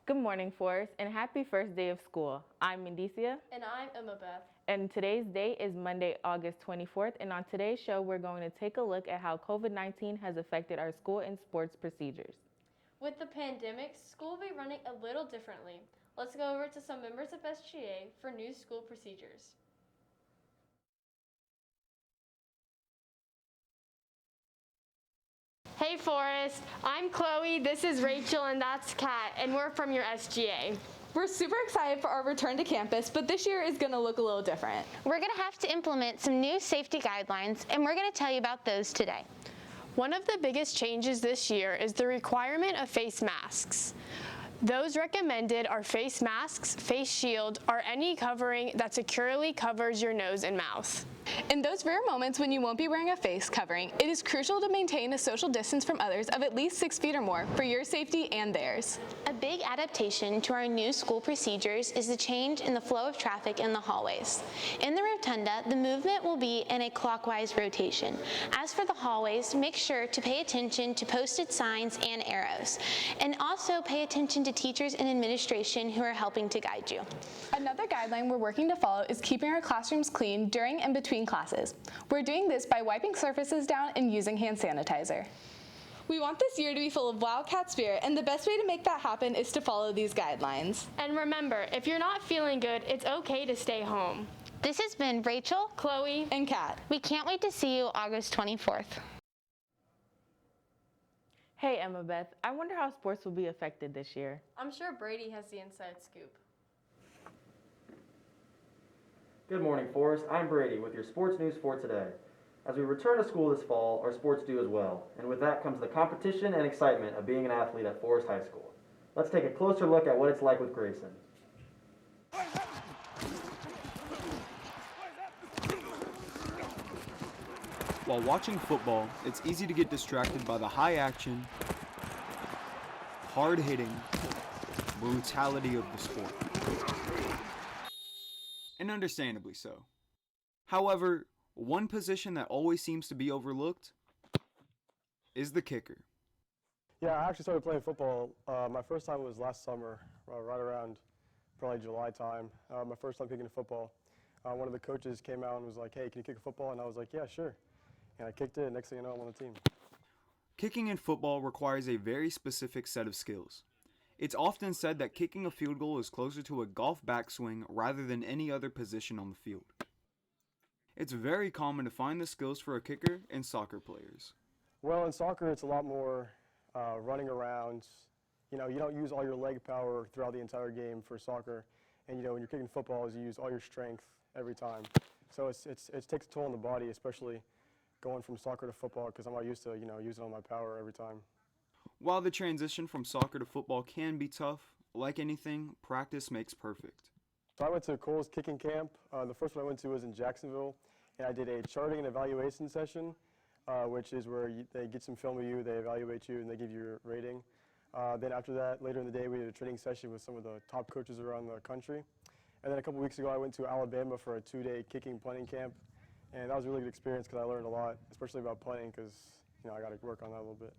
Good morning, Forrest, and happy first day of school. I'm Mendicia. And I'm Emma Beth. And today's date is Monday, August 24th, and on today's show, we're going to take a look at how COVID-19 has affected our school and sports procedures. With the pandemic, school will be running a little differently. Let's go over to some members of SGA for new school procedures. Hey Forrest, I'm Chloe, this is Rachel, and that's Kat, and we're from your SGA. We're super excited for our return to campus, but this year is going to look a little different. We're going to have to implement some new safety guidelines, and we're going to tell you about those today. One of the biggest changes this year is the requirement of face masks. Those recommended are face masks, face shield, or any covering that securely covers your nose and mouth. In those rare moments when you won't be wearing a face covering, it is crucial to maintain a social distance from others of at least 6 feet or more for your safety and theirs. A big adaptation to our new school procedures is the change in the flow of traffic in the hallways. In the rotunda, the movement will be in a clockwise rotation. As for the hallways, make sure to pay attention to posted signs and arrows, and also pay attention to teachers and administration who are helping to guide you. Another guideline we're working to follow is keeping our classrooms clean during and between classes. We're doing this by wiping surfaces down and using hand sanitizer. We want this year to be full of WCAT spirit, and the best way to make that happen is to follow these guidelines. And remember, if you're not feeling good, it's okay to stay home. This has been Rachel, Chloe, and Kat. We can't wait to see you August 24th. Hey, Emma Beth, I wonder how sports will be affected this year. I'm sure Brady has the inside scoop. Good morning, Forrest. I'm Brady with your sports news for today. As we return to school this fall, our sports do as well, and with that comes the competition and excitement of being an athlete at Forrest High School. Let's take a closer look at what it's like with Grayson. While watching football, it's easy to get distracted by the high action, hard hitting, brutality of the sport. And understandably so. However, one position that always seems to be overlooked is the kicker. Yeah, I actually started playing football. My first time was last summer, right around probably July time. My first time kicking a football. One of the coaches came out and was like, "Hey, can you kick a football?" And I was like, "Yeah, sure." And I kicked it, and next thing you know, I'm on the team. Kicking in football requires a very specific set of skills. It's often said that kicking a field goal is closer to a golf backswing rather than any other position on the field. It's very common to find the skills for a kicker in soccer players. Well, in soccer, it's a lot more running around. You know, you don't use all your leg power throughout the entire game for soccer. And, you know, when you're kicking footballs, you use all your strength every time. So it takes a toll on the body, especially going from soccer to football, because I'm not used to, you know, using all my power every time. While the transition from soccer to football can be tough, like anything, practice makes perfect. So I went to Cole's kicking camp. The first one I went to was in Jacksonville, and I did a charting and evaluation session, which is where they get some film of you, they evaluate you, and they give you your rating. Then after that, later in the day, we did a training session with some of the top coaches around the country. And then a couple weeks ago, I went to Alabama for a 2-day kicking punting camp, and that was a really good experience because I learned a lot, especially about punting, because, you know, I got to work on that a little bit.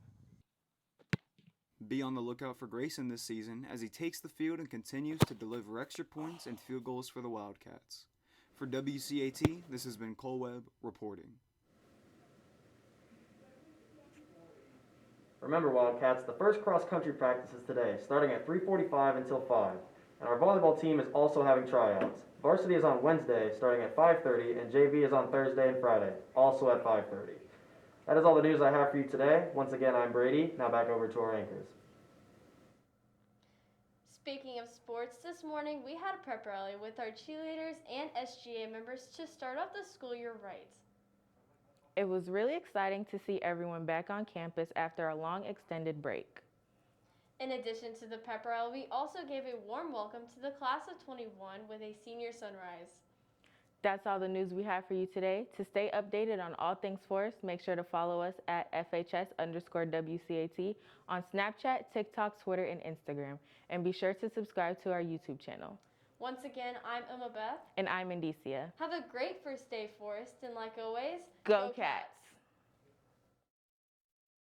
Be on the lookout for Grayson this season as he takes the field and continues to deliver extra points and field goals for the Wildcats. For WCAT, this has been Cole Webb reporting. Remember, Wildcats, the first cross-country practice is today, starting at 3:45 until 5. And our volleyball team is also having tryouts. Varsity is on Wednesday, starting at 5:30, and JV is on Thursday and Friday, also at 5:30. That is all the news I have for you today. Once again, I'm Brady. Now back over to our anchors. Speaking of sports, this morning we had a prep rally with our cheerleaders and SGA members to start off the school year right. It was really exciting to see everyone back on campus after a long extended break. In addition to the pep rally, we also gave a warm welcome to the class of 21 with a senior sunrise. That's all the news we have for you today. To stay updated on all things Forrest, make sure to follow us at FHS_WCAT on Snapchat, TikTok, Twitter, and Instagram. And be sure to subscribe to our YouTube channel. Once again, I'm Emma Beth. And I'm Mendicia. Have a great first day, Forrest, and like always, Go Cats!